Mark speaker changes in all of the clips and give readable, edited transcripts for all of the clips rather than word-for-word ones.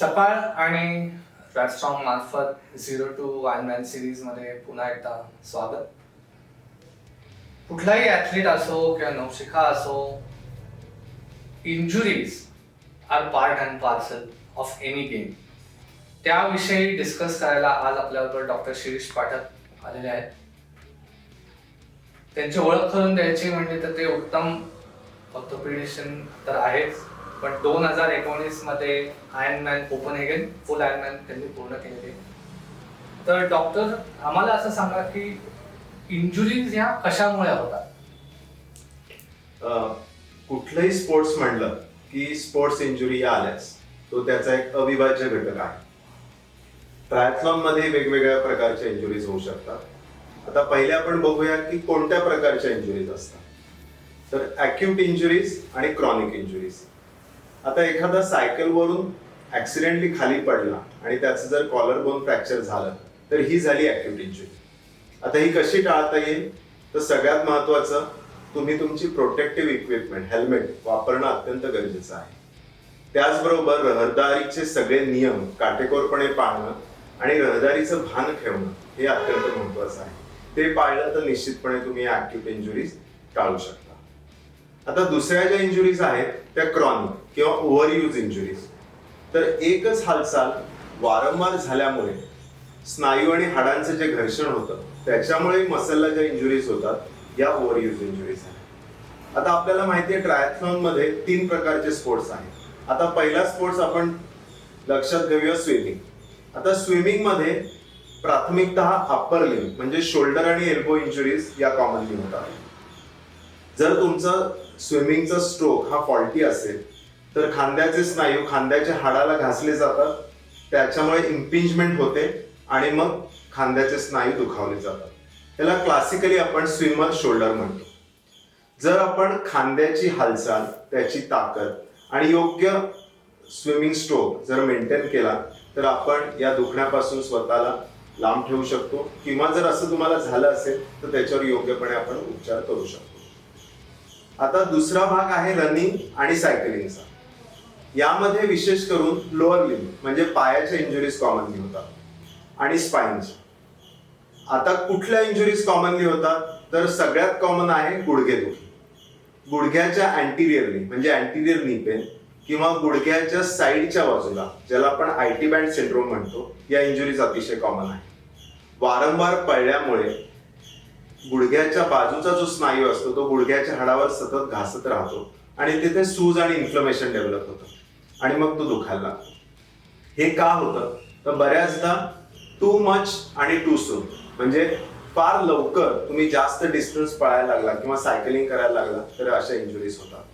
Speaker 1: सकाळ आणि प्लॅटफॉर्म मार्फत 0 to Ironman सिरीज मध्ये पुन्हा एकदा स्वागत. कुठलाही ॲथलीट असो किंवा नवशिका असो, injuries are part and parcel of any game. त्याविषयी डिस्कस करायला आज आपल्याबरोबर डॉक्टर शिरीष पाठक आलेले आहेत. त्यांची ओळख करून द्यायची म्हणजे तर ते उत्तम ऑर्थोपेडिशियन तर आहेच, पण 2019 मध्ये आयर्नमॅन कोपनहेगन फुल आयर्नमॅन त्यांनी पूर्ण केलेले. तर डॉक्टर, आम्हाला असं सांगा की इंजुरीज ह्या कशामुळे होतात?
Speaker 2: कुठलंही स्पोर्ट्स म्हणलं की स्पोर्ट्स इंजुरी या आल्याच, तो त्याचा एक अविभाज्य घटक आहे. ट्रायथलॉन मध्ये वेगवेगळ्या प्रकारच्या इंजुरीज होऊ शकतात. आता पहिले आपण बघूया की कोणत्या प्रकारच्या इंजुरीज असतात. तर ॲक्यूट इंजुरीज आणि क्रॉनिक इंजुरीज. आता एखादा सायकलवरून ऍक्सिडेंटली खाली पडला आणि त्याचं जर कॉलर बोन फ्रॅक्चर झालं तर ही झाली ॲक्यूट इंजुरी. आता ही कशी टाळता येईल? तर सगळ्यात महत्वाचं, तुम्ही तुमची प्रोटेक्टिव्ह इक्विपमेंट हेल्मेट वापरणं अत्यंत गरजेचं आहे. त्याचबरोबर रहदारीचे सगळे नियम काटेकोरपणे पाळणं आणि रहदारीचं भान ठेवणं हे अत्यंत महत्वाचं आहे. ते पाळलं तर निश्चितपणे तुम्ही ॲक्यूट इंजुरीज टाळू शकता. आता दुसऱ्या ज्या इंजुरीज आहेत त्या क्रॉनिक किंवा ओव्हरयूज इंजुरीज. तर एकच हालचाल वारंवार झाल्यामुळे स्नायू आणि हाडांचं जे घर्षण होतं त्याच्यामुळे मसलला ज्या इंजुरीज होतात या ओव्हरयूज इंजुरीज आहेत. आता आपल्याला माहिती आहे ट्रायथलॉन मध्ये 3 प्रकारचे स्पोर्ट्स आहेत. आता पहिला स्पोर्ट्स आपण लक्षात घेऊया, स्विमिंग. आता स्विमिंग मध्ये प्राथमिकतः अप्पर लिम्ब म्हणजे शोल्डर आणि एल्बो इंजुरीज या कॉमनली होतात. जर तुमचं स्विमिंगचा स्ट्रोक हा फॉल्टी असेल तर खांद्याचे स्नायू खांद्याच्या हाडाला घासले जातात, त्याच्यामुळे इम्पिंजमेंट होते आणि मग खांद्याचे स्नायू दुखावले जातात. त्याला क्लासिकली आपण स्विमर शोल्डर म्हणतो. जर आपण खांद्याची हालचाल, त्याची ताकद आणि योग्य स्विमिंग स्ट्रोक जर मेंटेन केला तर आपण या दुखण्यापासून स्वतःला लांब ठेवू शकतो, किंवा जर असं तुम्हाला झालं असेल तर त्याच्यावर योग्यपणे आपण उपचार करू शकतो. आता दुसरा भाग आहे रनिंग आणि सायकलिंगचा. यामध्ये विशेष करून लोअर लिम्ब म्हणजे पायाच्या इंजुरीज कॉमनली होतात आणि स्पाइनच्या. आता कुठल्या इंजुरीज कॉमनली होतात? तर सगळ्यात कॉमन आहे गुडघेदुखी. गुडघ्याच्या अँटिरियरली म्हणजे अँटिरियर नी पेन किंवा गुडघ्याच्या साईडच्या बाजूला, ज्याला आपण आयटी बँड सिंड्रोम म्हणतो, या इंजुरीज अतिशय कॉमन आहे. वारंवार पडल्यामुळे गुडघ्याच्या बाजूचा जो स्नायू असतो तो गुडघ्याच्या हाडावर सतत घासत राहतो आणि तिथे सूज आणि इन्फ्लमेशन डेव्हलप होतं आणि मग तो दुखायला लागतो. हे का होतं? तर बऱ्याचदा टू मच आणि टू सून म्हणजे फार लवकर तुम्ही जास्त डिस्टन्स पळायला लागला किंवा सायकलिंग करायला लागला तर अशा इंजुरीज होतात.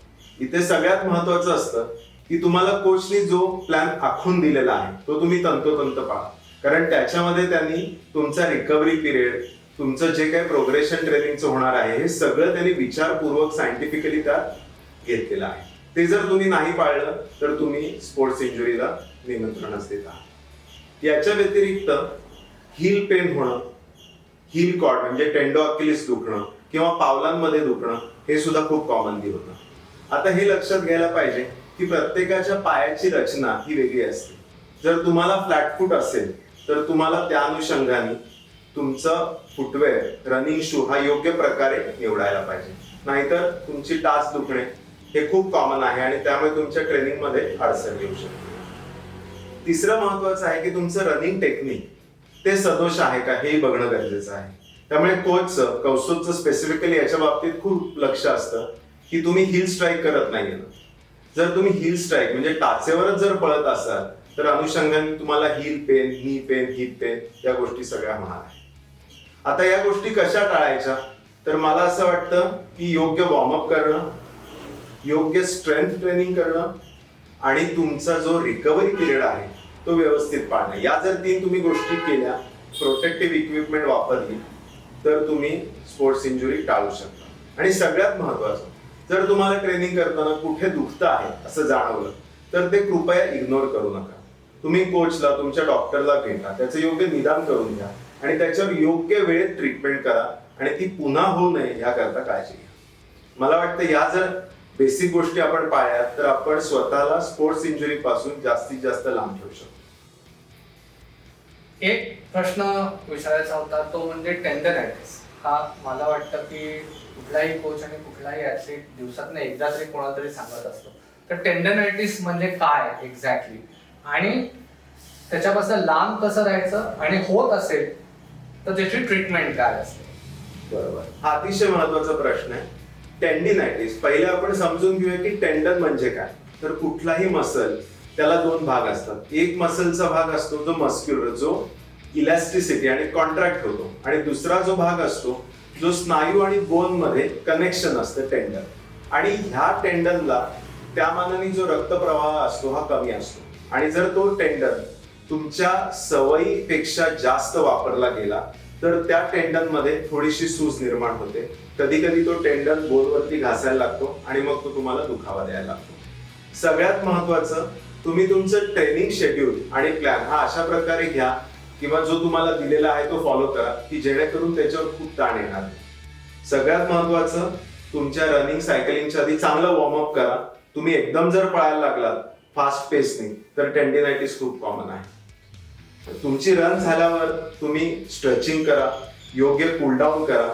Speaker 2: इथे सगळ्यात महत्वाचं असतं की तुम्हाला कोचनी जो प्लॅन आखून दिलेला आहे तो तुम्ही तंतोतंत पाळा, कारण त्याच्यामध्ये त्यांनी तुमचा रिकव्हरी पिरियड, तुमचं जे काही प्रोग्रेशन ट्रेनिंगचं होणार आहे हे सगळं त्यांनी विचारपूर्वक सायंटिफिकली त्यात घेतलेलं आहे. ते जर तुम्ही नाही पाळलं तर तुम्ही स्पोर्ट्स इंजुरीला निमंत्रणच देत आहात. याच्या व्यतिरिक्त हील पेन होणं, हील कॉर्ड म्हणजे टेंडो अकिलिस दुखणं किंवा पावलांमध्ये दुखणं हे सुद्धा खूप कॉमनली होतं. आता हे लक्षात घ्यायला पाहिजे की प्रत्येकाच्या पायाची रचना ही वेगळी असते. जर तुम्हाला फ्लॅट फूट असेल तर तुम्हाला त्या अनुषंगाने तुमचं फुटवेअर, रनिंग शू हा योग्य प्रकारे निवडायला पाहिजे. नाहीतर तुमची टाच दुखणे हे खूप कॉमन आहे आणि त्यामुळे तुमच्या ट्रेनिंग मध्ये अडचण येऊ शकते. तिसरं महत्वाचं आहे की तुमचं रनिंग टेक्निक ते सदोष आहे का हेही बघणं गरजेचं आहे. त्यामुळे कौशलचं स्पेसिफिकली याच्या बाबतीत खूप लक्ष असतं की तुम्ही हिल स्ट्राईक करत नाहीये ना. जर तुम्ही हिल स्ट्राईक म्हणजे टाचेवरच जर पळत असाल तर अनुषंगाने तुम्हाला heel pain, knee pain, hip pain या गोष्टी सगळ्या होणार आहेत. आता या गोष्टी कशा टाळायच्या? तर मला असं वाटतं की योग्य वॉर्मअप करणं, योग्य स्ट्रेंथ ट्रेनिंग करणं आणि तुमचा जो रिकव्हरी पिरियड आहे तो व्यवस्थित पाळणं. या जर 3 तुम्ही गोष्टी केल्या, प्रोटेक्टिव्ह इक्विपमेंट वापरली तर तुम्ही स्पोर्ट्स इंजुरी टाळू शकता. आणि सगळ्यात महत्वाचं, जर तुम्हाला ट्रेनिंग करताना कुठे दुखतं आहे असं जाणवलं तर ते कृपया इग्नोर करू नका. तुम्ही कोचला, तुमच्या डॉक्टरला भेटा, त्याचं योग्य निदान करून घ्या आणि त्याच्यावर योग्य वेळेत ट्रीटमेंट करा आणि ती पुन्हा होऊ नये याकरता काळजी घ्या. मला वाटतं या जर बेसिक गोष्टी आपण पाळल्यात तर आपण स्वतःला स्पोर्ट्स इंजुरी पासून जास्तीत जास्त लांब ठेवू शकतो.
Speaker 1: एक प्रश्न विचारायचा होता तो म्हणजे टेंडनायटिस. हा मला वाटतं की कुठलाही कोच आणि कुठलाही ऍथलीट दिवसातनं एकदा तरी कोणाला तरी सांगत असतो. तर टेंडनायटिस म्हणजे काय एक्झॅक्टली आणि त्याच्यापासून लांब कसं राहायचं आणि होत असेल तर त्याची ट्रीटमेंट काय असते?
Speaker 2: बरोबर, हा अतिशय महत्वाचा प्रश्न आहे. टेंडिनायटिस, पहिले आपण समजून घेऊया की टेंडन म्हणजे काय. तर कुठलाही मसल त्याला दोन भाग असतात. एक मसलचा भाग असतो जो मस्क्युलर, जो इलॅस्टिसिटी आणि कॉन्ट्रॅक्ट होतो, आणि दुसरा जो भाग असतो जो स्नायू आणि बोन मध्ये कनेक्शन असतं, टेंडन. आणि ह्या टेंडनला त्या मानाने जो रक्तप्रवाह असतो हा कमी असतो, आणि जर तो टेंडन तुमच्या सवयीपेक्षा जास्त वापरला गेला तर त्या टेंडन मध्ये थोडीशी सूज निर्माण होते. कधी कधी तो टेंडन बोनवरती घासायला लागतो आणि मग तो तुम्हाला दुखावा द्यायला लागतो. सगळ्यात महत्वाचं, तुम्ही तुमचं ट्रेनिंग शेड्यूल आणि प्लॅन हा अशा प्रकारे घ्या किंवा जो तुम्हाला दिलेला आहे तो फॉलो करा की जेणेकरून त्याच्यावर खूप ताण येणार नाही. सगळ्यात महत्वाचं, तुमच्या रनिंग सायकलिंगच्या आधी चांगलं वॉर्मअप करा. तुम्ही एकदम जर पळायला लागलात फास्ट पेसने तर टेंडिनायटिस खूप कॉमन आहे. तुमची रन झाल्यावर तुम्ही स्ट्रेचिंग करा, योग्य कूलडाऊन करा,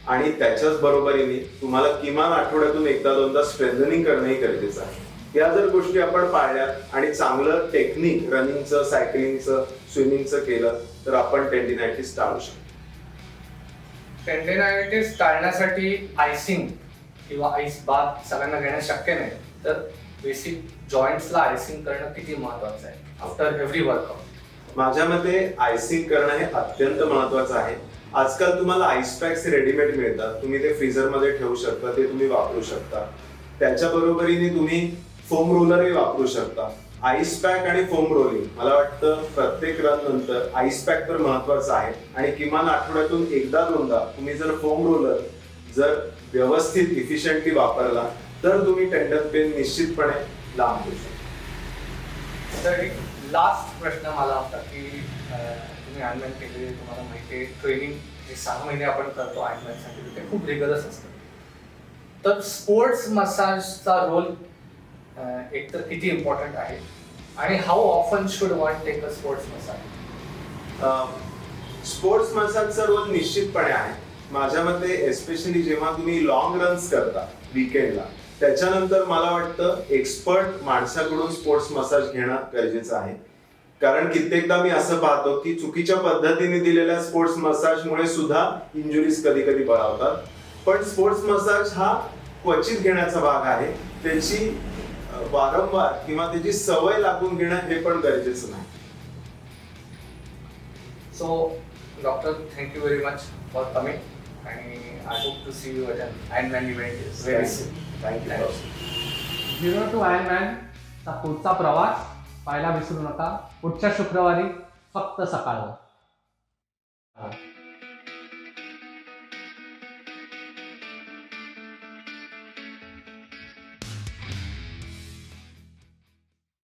Speaker 2: आणि त्याच्याच बरोबरीने तुम्हाला किमान आठवड्यातून एकदा दोनदा स्ट्रेंथनिंग करणंही गरजेचं आहे. या जर गोष्टी आपण पाळल्या आणि चांगलं टेक्निक रनिंगचं, सायकलिंगचं, स्विमिंगचं केलं तर आपण टेंडिनायटिस टाळू शकतो.
Speaker 1: टेंडिनायटिस टाळण्यासाठी आयसिंग किंवा आईस बाथ सगळ्यांना घेणं शक्य नाही, तर बेसिक जॉईंट्सला आयसिंग करणं किती महत्वाचं आहे आफ्टर एव्हरी वर्कआउट?
Speaker 2: माझ्या मते आयसिंग करणं हे अत्यंत महत्वाचं आहे. आजकाल तुम्हाला आईस पॅक्स रेडीमेड मिळतात, तुम्ही ते फ्रीझर मध्ये ठेवू शकता, ते तुम्ही वापरू शकता. त्याच्या बरोबरीने तुम्ही फोम रोलरही वापरू शकता. आईस पॅक आणि फोम रोलिंग, मला वाटतं प्रत्येक रन नंतर आईस पॅक तर महत्वाचा आहे, आणि किमान आठवड्यातून एकदा दोनदा तुम्ही जर फोम रोलर जर व्यवस्थित इफिशियंटली वापरला तर तुम्ही टेंडन पेन निश्चितपणे लांब होऊ शकता.
Speaker 1: तर एक लास्ट प्रश्न मला होता की तुम्ही आयर्नमॅन केलेले, तुम्हाला माहिती आहे ट्रेनिंग जे 6 महिने आपण करतो आयर्नमॅनसाठी ते खूप रिगरस असतं. तर स्पोर्ट्स मसाजचा रोल एकतर किती इम्पॉर्टंट आहे आणि how often should one take a sports massage?
Speaker 2: Sports मसाजचा रोल निश्चितपणे आहे. माझ्या मते एस्पेशली जेव्हा तुम्ही लॉंग रन्स करता वीकेंडला, त्याच्यानंतर मला वाटतं एक्सपर्ट माणसाकडून स्पोर्ट्स मसाज घेणं गरजेचं आहे. कारण कित्येकदा मी असं पाहतो की चुकीच्या पद्धतीने दिलेल्या स्पोर्ट्स मसाजमुळे सुद्धा इंजुरीज कधी कधी बळावतात. पण स्पोर्ट्स मसाज हा क्वचित घेण्याचा भाग आहे, त्याची वारंवार किंवा त्याची सवय लागून घेणं हे पण गरजेचं नाही.
Speaker 1: So doctor, thank you very much for coming आणि I hope to see you at an Ironman event very soon.
Speaker 2: Thank you.
Speaker 3: 0 to Ironman चा पुढचा प्रवास पाहायला विसरू नका पुढच्या शुक्रवारी फक्त सकाळवर.